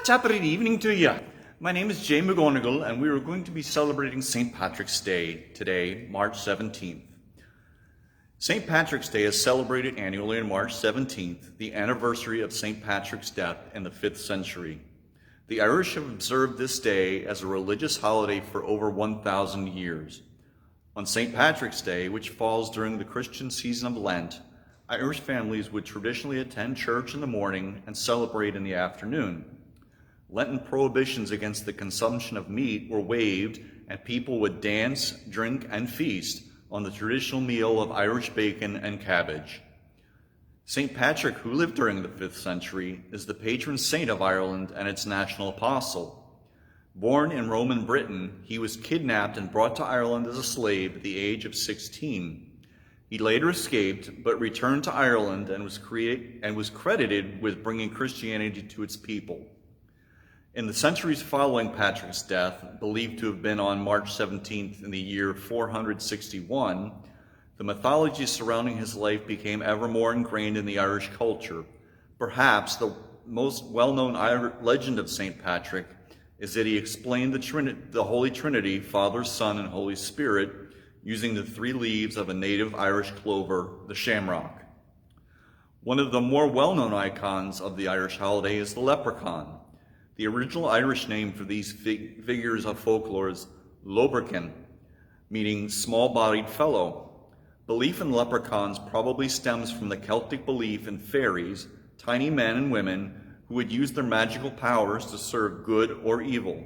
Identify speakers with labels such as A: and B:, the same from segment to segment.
A: Top of the evening to you. My name is Jay Megonigal, and we are going to be celebrating St. Patrick's Day today, March 17th. St. Patrick's Day is celebrated annually on March 17th, the anniversary of St. Patrick's death in the 5th century. The Irish have observed this day as a religious holiday for over 1,000 years. On St. Patrick's Day, which falls during the Christian season of Lent, Irish families would traditionally attend church in the morning and celebrate in the afternoon. Lenten prohibitions against the consumption of meat were waived, and people would dance, drink, and feast on the traditional meal of Irish bacon and cabbage. St. Patrick, who lived during the 5th century, is the patron saint of Ireland and its national apostle. Born in Roman Britain, he was kidnapped and brought to Ireland as a slave at the age of 16. He later escaped, but returned to Ireland and was credited with bringing Christianity to its people. In the centuries following Patrick's death, believed to have been on March 17th in the year 461, the mythology surrounding his life became ever more ingrained in the Irish culture. Perhaps the most well-known legend of St. Patrick is that he explained the Holy Trinity, Father, Son, and Holy Spirit, using the 3 leaves of a native Irish clover, the shamrock. One of the more well-known icons of the Irish holiday is the leprechaun. The original Irish name for these figures of folklore is lobrekin, meaning small-bodied fellow. Belief in leprechauns probably stems from the Celtic belief in fairies, tiny men and women who would use their magical powers to serve good or evil.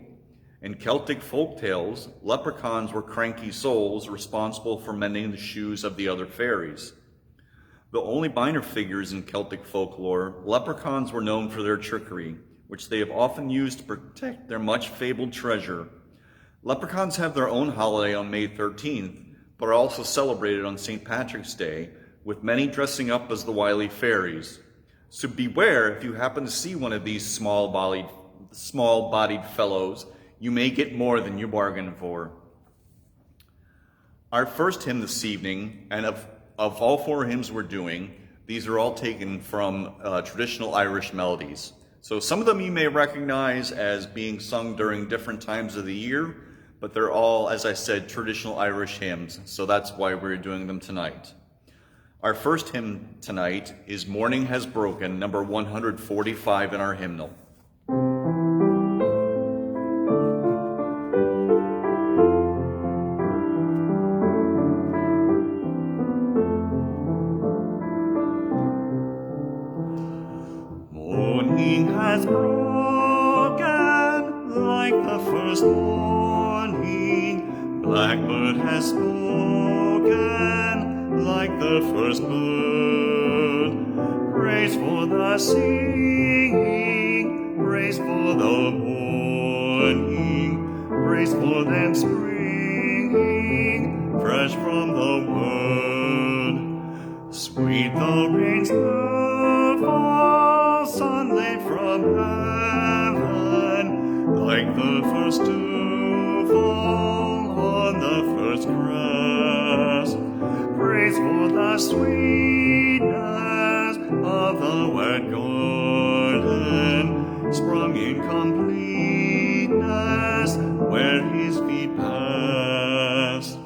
A: In Celtic folk tales, leprechauns were cranky souls responsible for mending the shoes of the other fairies. Though only minor figures in Celtic folklore, leprechauns were known for their trickery, which they have often used to protect their much-fabled treasure. Leprechauns have their own holiday on May 13th, but are also celebrated on St. Patrick's Day, with many dressing up as the wily fairies. So beware, if you happen to see one of these small-bodied fellows, you may get more than you bargained for. Our first hymn this evening, and of all 4 hymns we're doing, these are all taken from traditional Irish melodies. So some of them you may recognize as being sung during different times of the year, but they're all, as I said, traditional Irish hymns, so that's why we're doing them tonight. Our first hymn tonight is Morning Has Broken, number 145 in our hymnal.
B: Morning has broken like the first morning. Blackbird has spoken like the first bird. Praise for the singing, praise for the morning, praise for them springing fresh from the word. Sweet the rain's fall, sunlight from heaven, like the first dew fall on the first grass. Praise for the sweetness of the wet garden, sprung in completeness where his feet passed.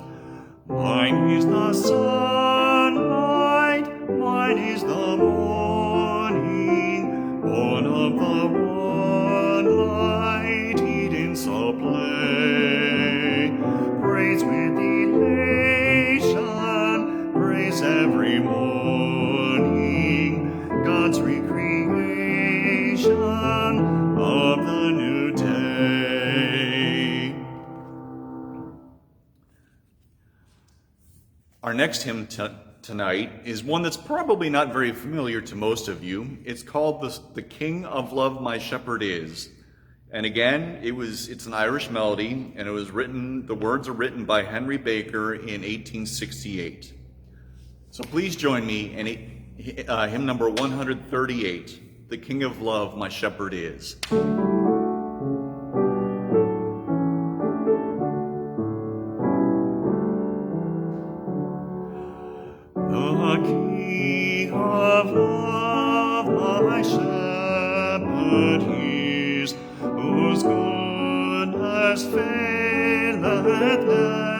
B: Mine is the sunlight, mine is the morning, born of the one light, Eden saw play. Praise with elation, praise every morning, God's recreation of the new day.
A: Our next hymn tonight is one that's probably not very familiar to most of you. It's called The King of Love My Shepherd Is. And again, it's an Irish melody, and the words are written by Henry Baker in 1868. So please join me in hymn number 138, The King of Love My Shepherd Is.
B: The King of Love, my shepherd is, just faileth never.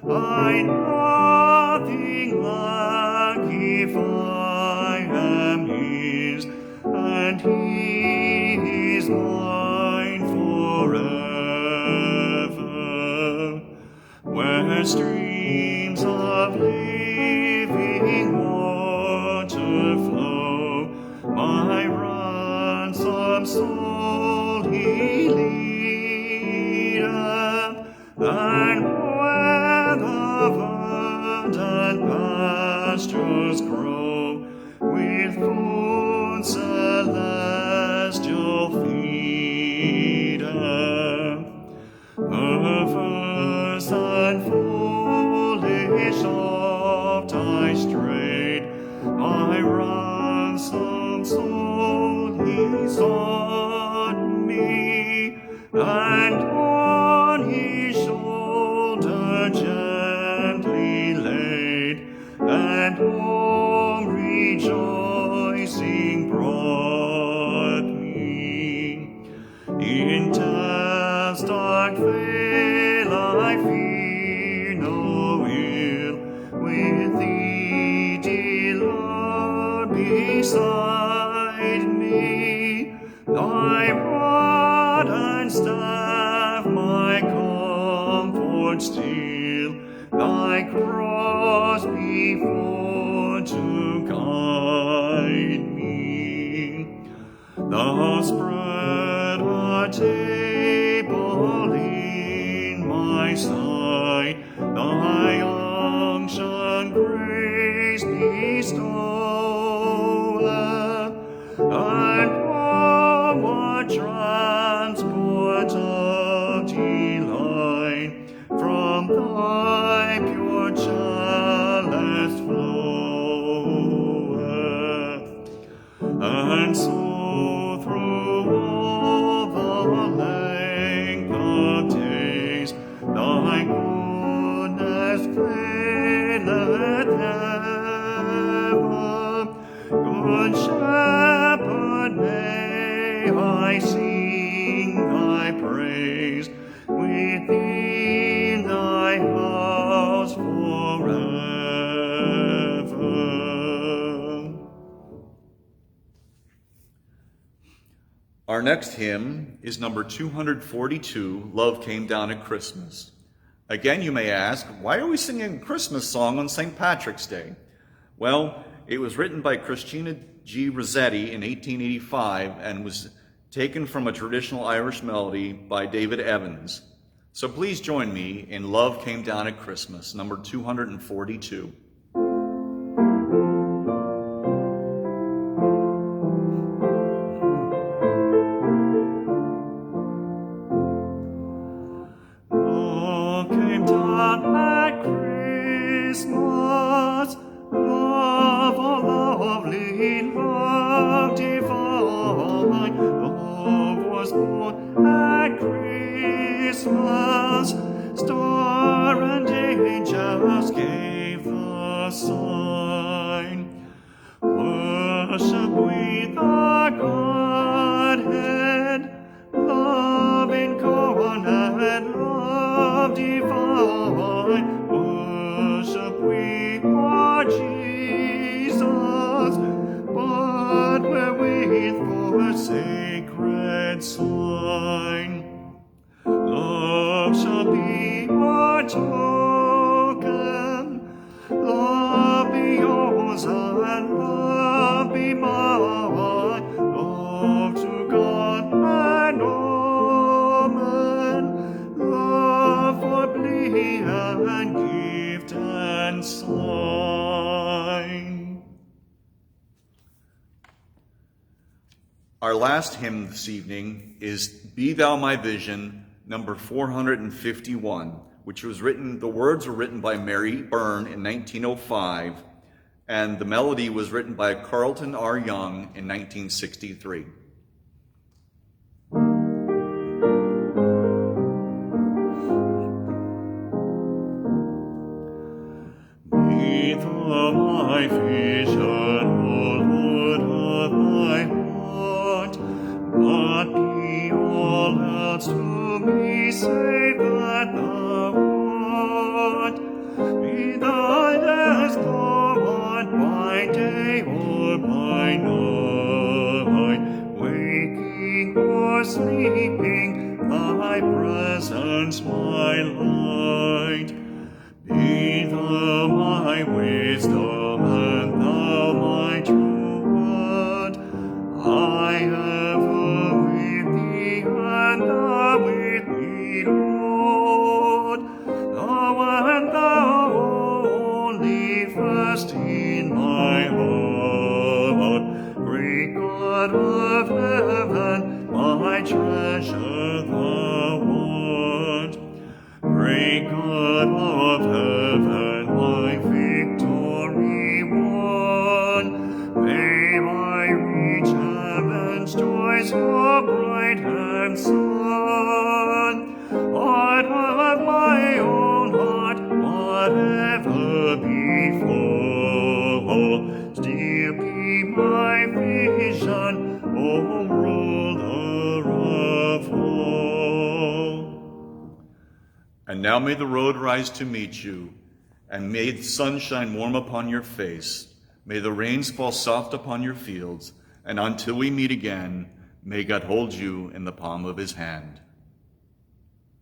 B: I nothing lack if I am his, and he is mine forever. Where streams of living water flow, my ransom soul he leadeth, and where the verdant pastures grow, with food celestial feedeth. Perverse and foolish oft I strayed, my ransom soul he sought me, and on his shoulder gently laid, and home rejoicing brought me. In death's dark vale I fear no ill, with thee, dear Lord, beside me. Thy rod and staff my comfort still, thy cross before to guide me. Thou spread a table in my sight, thy unction grace bestoweth, and what transport of delight from thy pure chalice floweth. And so through all the length of days thy goodness faileth never. Good Shepherd, may I sing thy praise within thy house forever.
A: Our next hymn is number 242, Love Came Down at Christmas. Again, you may ask, why are we singing a Christmas song on St. Patrick's Day? Well, it was written by Christina G. Rossetti in 1885 and was taken from a traditional Irish melody by David Evans. So please join me in Love Came Down at Christmas, number 242.
B: Love came down at Christmas, love, oh lovely, love divine. Love was born at Christmas, star and angels gave the sign. Worship we the Godhead, love incarnate, love divine. Worship we our Jesus, but wherewith for a sacred sign. Love shall be our token, love be yours and love be mine. Love to God and all men, love for plea and gift and sign.
A: Our last hymn this evening is Be Thou My Vision, number 451, which was written, the words were written by Mary Byrne in 1905, and the melody was written by Carlton R. Young in 1963.
B: Be thou my vision, O Lord of my heart, but be all wouldst to me save that thou art. Be thou as thou art by day or by night, waking or sleeping, thy presence my light. Be thou my wisdom and thou my truth. I ever with thee and thou with me, Lord. Thou and thou only first in my heart. Great God of heaven, my treasure thou art. Great God of heaven, my victory won. May I reach heaven's joys, your bright hand sun. Heart of my own heart, whatever befall, still be my vision, O ruler of all.
A: And now may the road rise to meet you, and may the sun shine warm upon your face. May the rains fall soft upon your fields, and until we meet again, may God hold you in the palm of his hand.